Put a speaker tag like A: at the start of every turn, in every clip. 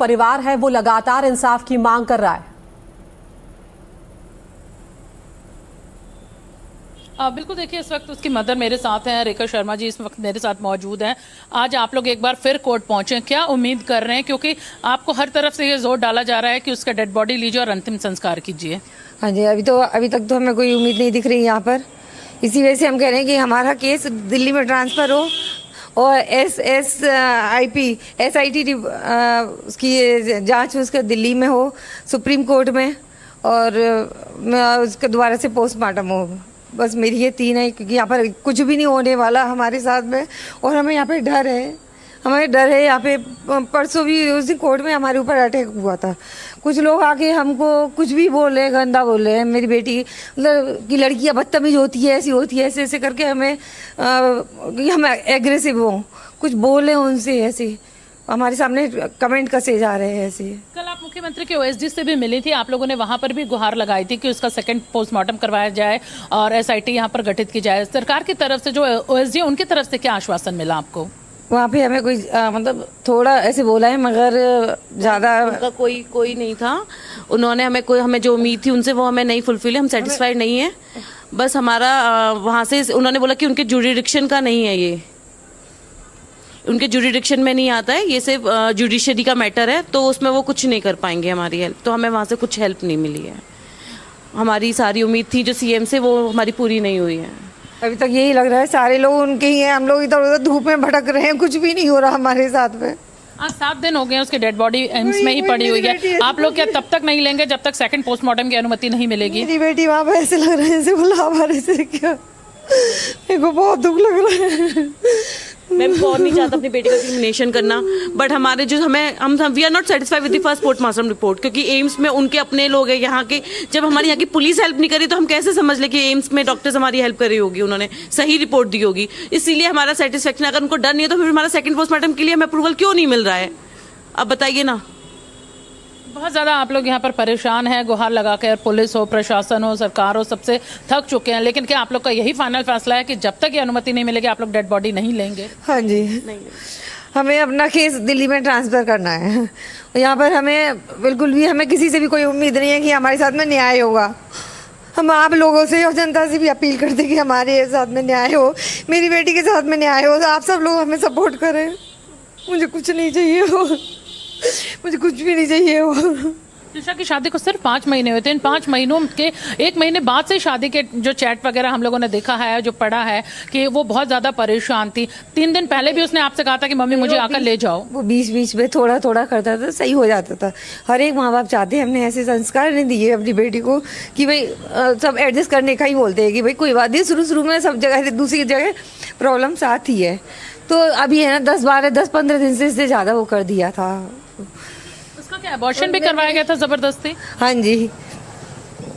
A: परिवार है वो लगातार इंसाफ की मांग कर रहा है।
B: बिल्कुल, देखिए इस वक्त उसकी मदर मेरे साथ हैं, रेखा शर्मा जी इस वक्त मेरे साथ मौजूद हैं। आज आप लोग एक बार फिर कोर्ट पहुंचे, क्या उम्मीद कर रहे हैं, क्योंकि आपको हर तरफ से ये जोर डाला जा रहा है कि उसका डेड बॉडी लीजिए और अंतिम संस्कार कीजिए।
C: हाँ जी, अभी तक तो हमें कोई उम्मीद नहीं दिख रही यहाँ पर। इसी वजह से हम कह रहे हैं कि हमारा केस दिल्ली में ट्रांसफ़र हो और SIT उसकी जांच उसका दिल्ली में हो, सुप्रीम कोर्ट में, और उसका दोबारा से पोस्टमार्टम हो। बस मेरी ये तीन है, क्योंकि यहाँ पर कुछ भी नहीं होने वाला हमारे साथ में, और हमें यहाँ पे डर है। यहाँ पे परसों भी उस दिन कोर्ट में हमारे ऊपर अटैक हुआ था। कुछ लोग आके हमको कुछ भी बोल रहे हैं, गंदा बोल रहे हैं। मेरी बेटी मतलब कि लड़कियाँ बदतमीज होती है, ऐसी होती है, ऐसे ऐसे करके हमें हम एग्रेसिव हों, कुछ बोले उनसे, ऐसे हमारे सामने कमेंट कसे जा रहे हैं ऐसे।
B: कल आप मुख्यमंत्री के OSD से भी मिली थी, आप लोगों ने वहां पर भी गुहार लगाई थी कि उसका सेकंड पोस्टमार्टम करवाया जाए और SIT यहाँ पर गठित की जाए। सरकार की तरफ से जो OSD है उनकी तरफ से क्या आश्वासन मिला आपको?
C: वहाँ पे हमें कोई मतलब थोड़ा ऐसे बोला है, मगर ज़्यादा
D: उनका कोई नहीं था। उन्होंने हमें जो उम्मीद थी उनसे वो हमें नहीं फुलफिल है, हम सेटिस्फाइड नहीं है। बस हमारा वहाँ से उन्होंने बोला कि उनके जुरिडिक्शन का नहीं है, ये उनके जुरिडिक्शन में नहीं आता है, ये सिर्फ जुडिशरी का मैटर है, तो उसमें वो कुछ नहीं कर पाएंगे हमारी हेल्प। तो हमें वहाँ से कुछ हेल्प नहीं मिली है। हमारी सारी उम्मीद थी जो CM से, वो हमारी पूरी नहीं हुई है।
C: अभी तक यही लग रहा है सारे लोग उनके ही हैं, हम लोग इधर उधर धूप में भटक रहे हैं, कुछ भी नहीं हो रहा हमारे साथ में।
B: आज 7 दिन हो गए उसकी डेड बॉडी एम्स में ही पड़ी हुई है। आप लोग क्या तब तक नहीं लेंगे जब तक सेकंड पोस्टमार्टम की अनुमति नहीं मिलेगी?
C: मेरी बेटी वहाँ पे ऐसे लग रहा है जैसे वो लावारिस है क्या। मेरे को बहुत दुख लग रहा है।
D: मैं बहुत नहीं चाहता अपनी बेटी का डिस्क्रिमिनेशन करना, बट हमारे जो हम we are not satisfied with the first postmortem report, क्योंकि एम्स में उनके अपने लोग हैं यहाँ के। जब हमारे यहाँ की पुलिस हेल्प नहीं करी तो हम कैसे समझ ले कि एम्स में डॉक्टर्स हमारी हेल्प कर रही होगी, उन्होंने सही रिपोर्ट दी होगी। इसीलिए हमारा सेटिस्फेक्शन, अगर उनको डर नहीं है तो फिर हमारा सेकंड पोस्टमार्टम के लिए हमें अप्रूवल क्यों नहीं मिल रहा है? अब बताइए ना।
B: बहुत ज़्यादा आप लोग यहाँ पर परेशान हैं, गुहार लगाकर पुलिस हो, प्रशासन हो, सरकार हो, सबसे थक चुके हैं। लेकिन क्या आप लोग का यही फाइनल फैसला है कि जब तक ये अनुमति नहीं मिलेगी आप लोग डेड बॉडी नहीं लेंगे?
C: हाँ जी, हमें अपना केस दिल्ली में ट्रांसफ़र करना है। यहाँ पर हमें बिल्कुल भी, हमें किसी से भी कोई उम्मीद नहीं है कि हमारे साथ में न्याय होगा। हम आप लोगों से और जनता से भी अपील करते कि हमारे साथ में न्याय हो, मेरी बेटी के साथ में न्याय हो। आप सब लोग हमें सपोर्ट करें। मुझे कुछ नहीं चाहिए हो, मुझे कुछ भी नहीं चाहिए हो।
B: त्रिशा की शादी को सिर्फ 5 महीने हुए थे। इन 5 महीनों के 1 महीने बाद से शादी के जो चैट वगैरह हम लोगों ने देखा है, जो पढ़ा है कि वो बहुत ज़्यादा परेशान थी। 3 दिन पहले भी उसने आपसे कहा था कि मम्मी मुझे आकर ले जाओ।
C: वो बीच बीच में थोड़ा थोड़ा करता था, सही हो जाता था। हर एक माँ बाप चाहते हैं, हमने ऐसे संस्कार नहीं दिए अपनी बेटी को कि भाई सब एडजस्ट करने का ही बोलते हैं कि भाई कोई बात नहीं। शुरू में सब जगह, दूसरी जगह प्रॉब्लम्स आती है, तो अभी है ना 10-15 दिन से इससे ज़्यादा वो कर दिया था।
B: उसका क्या अबॉर्शन भी करवाया गया था ज़बरदस्ती?
C: हाँ जी,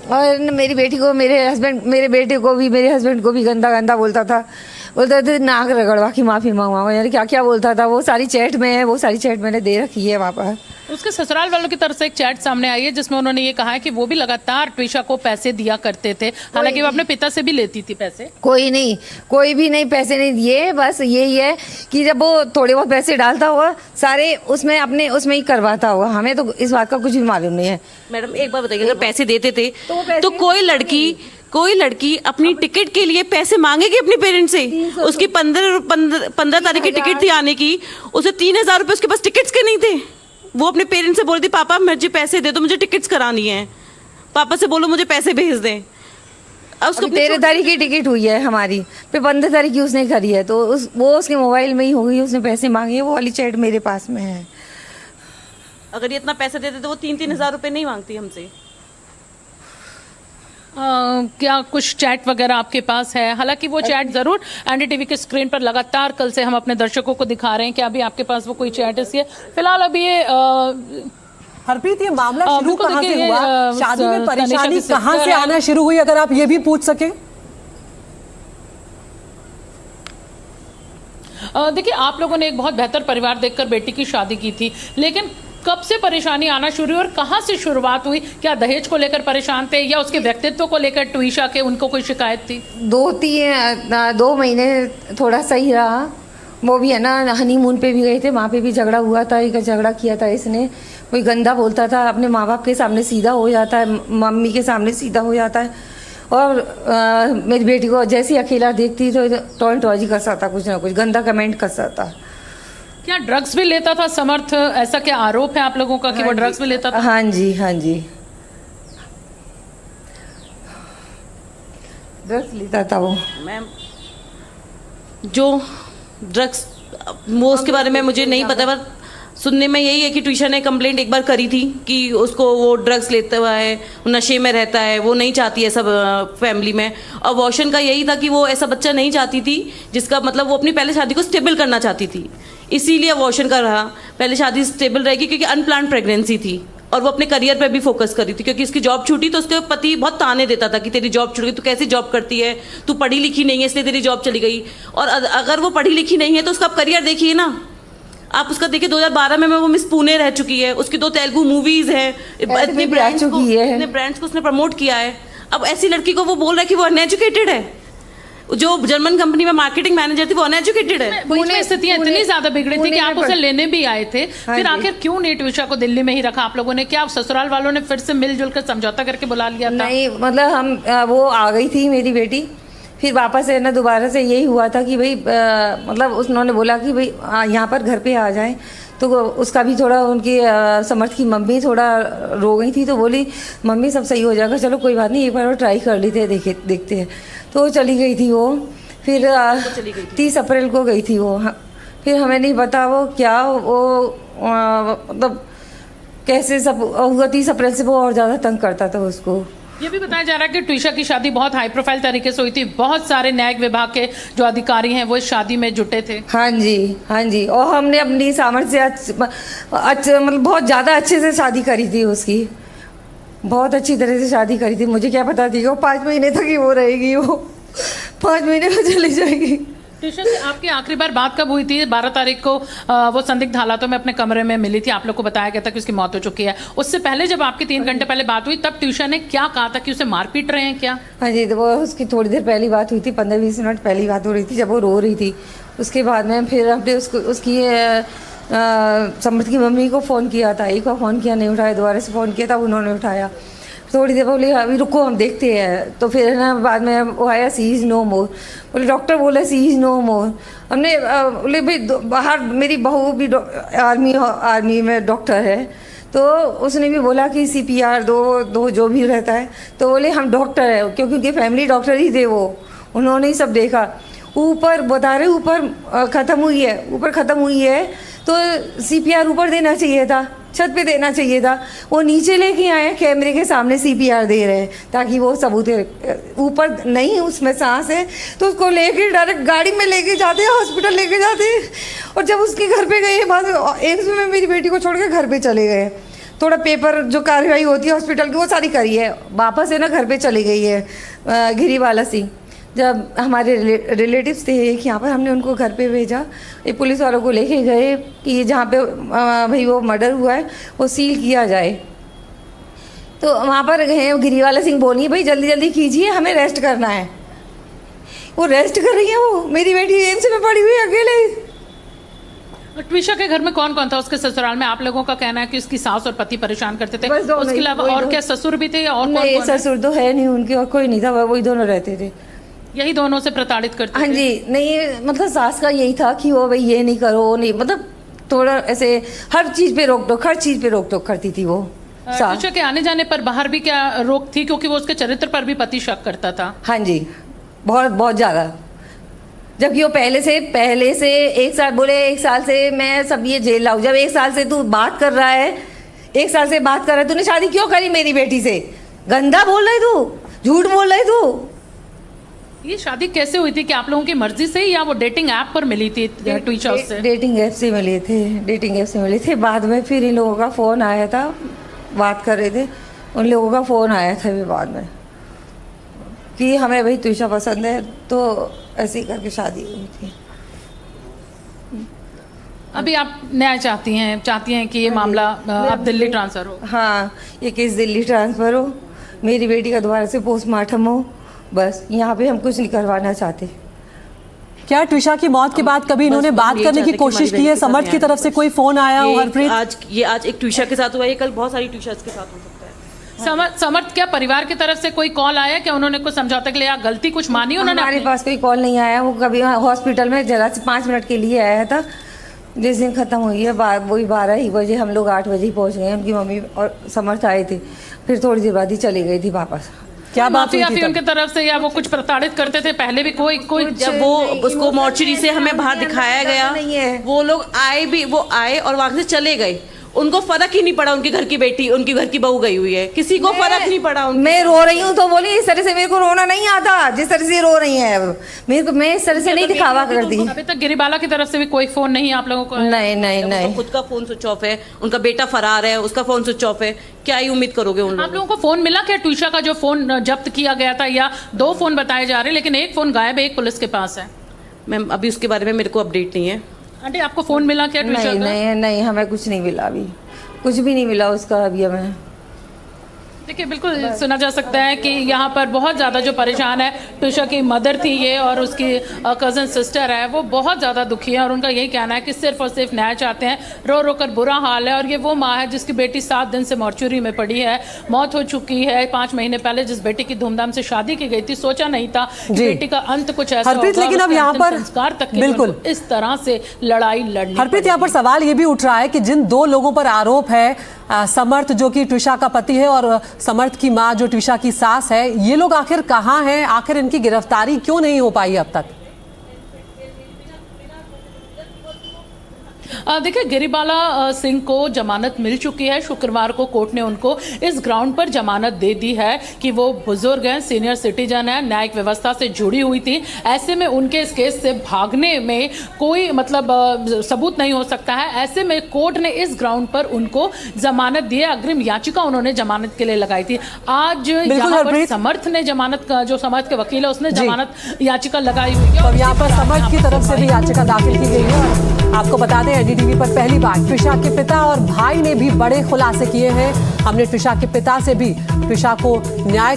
C: और मेरी बेटी को मेरे हस्बैंड को भी गंदा गंदा बोलता था थे, नाक रगड़वा की माफ़ी मांगवा, यानी क्या क्या बोलता था। वो सारी चैट में है, वो सारी चैट मैंने दे रखी है वहाँ पर।
B: उसके ससुराल वालों की तरफ से एक चैट सामने आई है जिसमें उन्होंने ये कहा है कि वो भी लगातार ट्विशा को पैसे दिया करते थे, हालांकि वो अपने पिता से भी लेती थी पैसे।
C: कोई भी नहीं पैसे नहीं दिए। बस यही है कि जब वो थोड़े बहुत पैसे डालता हुआ सारे उसमें ही करवाता हुआ। हमें तो इस बात का कुछ भी मालूम नहीं है।
D: मैडम एक बार बताइए, अगर पैसे देते थे तो कोई लड़की अपनी टिकट के लिए पैसे मांगेगी अपने पेरेंट्स से? उसकी 15 तारीख की टिकट थी आने की, उसे 3000 रुपये उसके पास टिकट्स के नहीं थे। वो अपने पेरेंट्स से बोलती पापा मुझे पैसे दे दो, मुझे टिकट्स करानी है, पापा से बोलो मुझे पैसे भेज दें।
C: उसको 13 तारीख की टिकट हुई है हमारी, फिर 15 तारीख की उसने करी है, तो वो उसके मोबाइल में ही हो गई। उसने पैसे मांगे, वो वाली चैट मेरे पास में है।
D: अगर ये इतना पैसा देते तो वो 3-3 हज़ार रुपये नहीं मांगती हमसे।
B: क्या कुछ चैट वगैरह आपके पास है? हालांकि वो चैट जरूर NDTV के स्क्रीन पर लगातार कल से हम अपने दर्शकों को दिखा रहे हैं कि अभी आपके पास वो कोई चैट है। फिलहाल अभी ये
A: हरप्रीत, ये मामला शुरू कहाँ से हुआ? शादी में परेशानी
B: तनिषा
A: कहाँ से आना शुरू हुई, अगर आप ये भी पूछ सके?
B: देखिए, आप लोगों ने एक बहुत बेहतर परिवार देखकर बेटी की शादी की थी, लेकिन कब से परेशानी आना शुरू हुई और कहाँ से शुरुआत हुई? क्या दहेज को लेकर परेशान थे या उसके व्यक्तित्व को लेकर ट्विशा के उनको कोई शिकायत थी?
C: 2 महीने थोड़ा सही रहा। वो भी है ना, हनीमून पे भी गए थे, वहाँ पे भी झगड़ा हुआ था, एक झगड़ा किया था इसने। कोई गंदा बोलता था, अपने माँ बाप के सामने सीधा हो जाता है, मम्मी के सामने सीधा हो जाता है। और मेरी बेटी को जैसे ही अकेला देखती तो टॉन्टबाजी करता था, कुछ ना कुछ गंदा कमेंट करता था।
B: क्या ड्रग्स भी लेता था समर्थ? ऐसा क्या आरोप है आप लोगों का कि वो ड्रग्स भी लेता था?
C: हाँ जी, हाँ जी, ड्रग्स लेता था वो।
D: मैम जो ड्रग्स, वो उसके बारे में मुझे नहीं पता, पर सुनने में यही है कि ट्विशा ने कंप्लेंट एक बार करी थी कि उसको वो ड्रग्स लेता हुआ है, नशे में रहता है, वो नहीं चाहती है सब फैमिली में। और वॉशन का यही था कि वो ऐसा बच्चा नहीं चाहती थी जिसका मतलब वो अपनी पहले शादी को स्टेबल करना चाहती थी, इसीलिए वॉशन का रहा। पहले शादी स्टेबल रहेगी क्योंकि अनप्लान्ड प्रेगनेंसी थी और वो अपने करियर पे भी फोकस कर रही थी, क्योंकि इसकी जॉब छूटी तो उसके पति बहुत ताने देता था कि तेरी जॉब छूट गई, तू कैसी जॉब करती है, तू पढ़ी लिखी नहीं है इसलिए तेरी जॉब चली गई। और अगर वो पढ़ी लिखी नहीं है तो उसका करियर देखिए ना आप, उसका देखिए 2012 में वो मिस पुणे रह चुकी है, उसकी 2 तेलुगु मूवीज हैं, इतने ब्रांड्स को उसने प्रमोट किया है। अब ऐसी लड़की को वो बोल रहा है कि वो अनएजुकेटेड है, जो जर्मन कंपनी में मार्केटिंग मैनेजर थी वो अनएजुकेटेड है।
B: बीच में स्थितियां इतनी ज्यादा बिगड़ी थी कि आप उसे लेने भी आए थे, फिर आखिर क्यों नहीं ट्विशा को दिल्ली में ही रखा आप लोगों ने? क्या ससुराल वालों ने फिर से मिलजुल कर समझौता करके बुला लिया था?
C: नहीं, मतलब हम वो आ गई थी मेरी बेटी, फिर वापस है ना दोबारा से यही हुआ था कि भाई मतलब उन्होंने बोला कि भाई यहाँ पर घर पे आ जाएं, तो उसका भी थोड़ा उनकी समर्थ की मम्मी थोड़ा रो गई थी, तो बोली मम्मी सब सही हो जाएगा, चलो कोई बात नहीं, एक बार वो ट्राई कर लेते हैं, देखते हैं। तो चली गई थी वो, फिर 30 अप्रैल को गई थी वो। फिर हमें नहीं पता वो क्या वो मतलब कैसे सब हुआ। 30 अप्रैल से वो और ज़्यादा तंग करता था उसको।
B: ये भी बताया जा रहा है कि ट्विशा की शादी बहुत हाई प्रोफाइल तरीके से हुई थी, बहुत सारे न्यायिक विभाग के जो अधिकारी हैं वो इस शादी में जुटे थे।
C: हाँ जी, हाँ जी, और हमने अपनी सामर्थ्य से मतलब बहुत ज़्यादा अच्छे से शादी करी थी उसकी, बहुत अच्छी तरह से शादी करी थी। मुझे क्या पता थी वो 5 महीने तक ही वो रहेगी, वो 5 महीने में चली जाएगी।
B: ट्विशा से आपकी आखिरी बार बात कब हुई थी? 12 तारीख को वो संदिग्ध हालातों में अपने कमरे में मिली थी, आप लोग को बताया गया था कि उसकी मौत हो चुकी है। उससे पहले जब आपकी 3 घंटे पहले बात हुई तब ट्विशा ने क्या कहा था कि उसे मार पीट रहे हैं क्या?
C: हाँ जी, तो वो उसकी थोड़ी देर पहली बात हुई थी, 15-20 मिनट पहली बात हो रही थी जब वो रो रही थी। उसके बाद में फिर हमने उसकी समर्थ की मम्मी को फ़ोन किया था, एक बार फ़ोन किया नहीं उठाया, दोबारा से फ़ोन किया था, उन्होंने उठाया। थोड़ी देर बोली अभी रुको हम देखते हैं, तो फिर ना बाद में वो आया सी इज़ नो मोर, बोले डॉक्टर बोले सी इज़ नो मोर। हमने बोले भाई बाहर मेरी बहू भी आर्मी में डॉक्टर है, तो उसने भी बोला कि CPR दो जो भी रहता है, तो बोले हम डॉक्टर है, क्योंकि उनके फैमिली डॉक्टर ही थे, वो उन्होंने ही सब देखा। ऊपर बता रहे ऊपर ख़त्म हुई है तो CPR ऊपर देना चाहिए था, छत पे देना चाहिए था, वो नीचे लेके आए कैमरे के सामने CPR दे रहे हैं ताकि वो सबूत ऊपर नहीं उसमें सांस है, तो उसको लेके डायरेक्ट गाड़ी में लेके जाते हैं, हॉस्पिटल लेके जाते हैं। और जब उसके घर पे गए बाद एम्स में मेरी बेटी को छोड़ के घर पे चले गए, थोड़ा पेपर जो कार्रवाई होती है हॉस्पिटल की वो सारी करी है, वापस है ना घर पे चली गई है गिरीवाला सिंह। जब हमारे रिलेटिव्स थे एक यहाँ पर, हमने उनको घर पे भेजा, एक पुलिस वालों को लेके गए कि जहाँ पे भाई वो मर्डर हुआ है वो सील किया जाए। तो वहाँ पर गए, गिरीवाला सिंह बोली भाई जल्दी जल्दी कीजिए, हमें रेस्ट करना है। वो रेस्ट कर रही है, वो मेरी बेटी एम्स में पड़ी हुई अकेले।
B: ट्विशा के घर में कौन कौन था उसके ससुराल में? आप लोगों का कहना है कि उसकी सास और पति परेशान करते थे, उसके अलावा और क्या ससुर भी थे या और
C: नहीं, ससुर तो है नहीं उनके, और कोई नहीं था, वही दोनों रहते थे।
B: यही दोनों से प्रताड़ित करते थे?
C: हाँ जी, नहीं मतलब सास का यही था कि वो भाई ये नहीं करो, नहीं मतलब थोड़ा ऐसे हर चीज़ पे रोक टोक करती थी वो।
B: ट्विशा के आने जाने पर बाहर भी क्या रोक थी, क्योंकि वो उसके चरित्र पर भी पति शक करता था?
C: हाँ जी, बहुत ज़्यादा। जबकि वो पहले से 1 साल बोले, 1 साल से मैं सब ये झेल रहा हूँ। जब 1 साल से तू बात कर रहा है, 1 साल से बात कर रहा है, तूने शादी क्यों करी मेरी बेटी से? गंदा बोल रही तू, झूठ बोल रही तू।
B: ये शादी कैसे हुई थी? कि आप लोगों की मर्जी से या वो डेटिंग ऐप पर मिली थी ट्विशा से?
C: डेटिंग ऐप से मिले थे। बाद में फिर इन लोगों का फ़ोन आया था, बात कर रहे थे, उन लोगों का फ़ोन आया था भी बाद में कि हमें भाई ट्विशा पसंद है, तो ऐसे ही करके शादी हुई थी।
B: अभी आप न्याय चाहती हैं कि ये मामला अब दिल्ली ट्रांसफ़र हो?
C: हाँ, ये केस दिल्ली ट्रांसफ़र हो, मेरी बेटी का दोबारा से पोस्टमार्टम हो, बस यहाँ पे हम कुछ नहीं करवाना चाहते।
A: क्या ट्विशा की मौत के बाद कभी इन्होंने बात करने की कोशिश की है? समर्थ की तरफ से कोई फोन आया हो हरप्रीत?
D: आज एक ट्विशा के साथ हुआ है, कल बहुत सारी ट्विशा के साथ हो सकता है।
B: समर्थ क्या परिवार की तरफ से कोई कॉल आया क्या? उन्होंने कुछ समझौते के लिए या गलती कुछ मानी उन्होंने?
C: हमारे पास कोई कॉल नहीं आया। वो कभी हॉस्पिटल में जरा से 5 मिनट के लिए आया था। जिस दिन ख़त्म हुई है वही 12 ही बजे, हम लोग 8 बजे ही पहुँच गए। उनकी मम्मी और समर्थ आए थे, फिर थोड़ी देर बाद ही चली गई थी वापस।
A: क्या बात हुई थी
B: उनकी तरफ से, या वो कुछ प्रताड़ित करते थे पहले भी? कोई
D: जब वो उसको मॉर्चरी से हमें बाहर दिखाया गया,
C: नहीं है।
D: वो लोग वो आए और वहां से चले गए। उनको फर्क ही नहीं पड़ा। उनके घर की बेटी, उनकी घर की बहू गई हुई है, किसी को फर्क नहीं पड़ा।
C: मैं रो रही हूँ तो बोली इस तरह से मेरे को रोना नहीं आता, जिस तरह से रो रही है मेरे को। मैं इस तरह से नहीं दिखावा करती।
B: अभी तक गिरिबाला की तरफ से भी कोई फोन नहीं आप लोगों को?
C: नहीं।
D: खुद का फोन स्विच ऑफ है, उनका बेटा फरार है, उसका फोन स्विच ऑफ है। क्या ही उम्मीद करोगे उन
B: आप लोगों को फोन मिला क्या? ट्विशा का जो फोन जब्त किया गया था, या 2 फोन बताए जा रहे हैं, लेकिन एक फोन गायब है, एक पुलिस के पास है।
D: मैम अभी उसके बारे में मेरे को अपडेट नहीं है।
B: आंटी आपको फोन मिला क्या ट्विशा का?
C: नहीं, हमें कुछ नहीं मिला, अभी कुछ भी नहीं मिला उसका अभी हमें।
B: देखिए बिल्कुल सुना जा सकता है कि यहाँ पर बहुत ज़्यादा जो परेशान है, ट्विशा की मदर थी ये और उसकी कज़न सिस्टर है, वो बहुत ज़्यादा दुखी है और उनका यही कहना है कि सिर्फ और सिर्फ न्याय चाहते हैं। रो रो कर बुरा हाल है। और ये वो माँ है जिसकी बेटी 7 दिन से मॉर्चुरी में पड़ी है, मौत हो चुकी है। 5 महीने पहले जिस बेटी की धूमधाम से शादी की गई थी, सोचा नहीं था कि बेटी का अंत कुछ ऐसा होगा।
A: लेकिन अब यहाँ पर
B: संस्कार तक
A: बिल्कुल
B: इस तरह से लड़ाई लड़नी।
A: हरप्रीत, यहाँ पर सवाल ये भी उठ रहा है कि जिन 2 लोगों पर आरोप है, समर्थ जो कि ट्विशा का पति है और समर्थ की मां जो ट्विशा की सास है, ये लोग आखिर कहां हैं? आखिर इनकी गिरफ्तारी क्यों नहीं हो पाई अब तक?
B: देखिए गिरिबाला सिंह को जमानत मिल चुकी है। शुक्रवार को कोर्ट ने उनको इस ग्राउंड पर जमानत दे दी है कि वो बुजुर्ग हैं, सीनियर सिटीजन है, न्यायिक व्यवस्था से जुड़ी हुई थी। ऐसे में उनके इस केस से भागने में कोई सबूत नहीं हो सकता है। ऐसे में कोर्ट ने इस ग्राउंड पर उनको जमानत दी है। अग्रिम याचिका उन्होंने जमानत के लिए लगाई थी। आज यहाँ पर समर्थ ने जमानत का, जो समर्थ के वकील है, उसने जमानत याचिका लगाई हुई है।
A: तो यहाँ पर समर्थ की तरफ से भी याचिका दाखिल की गई है। आपको बता दें, एनडीटीवी पर पहली बार ट्विशा के पिता और भाई ने भी बड़े खुलासे किए हैं। हमने ट्विशा के पिता से भी ट्विशा को न्याय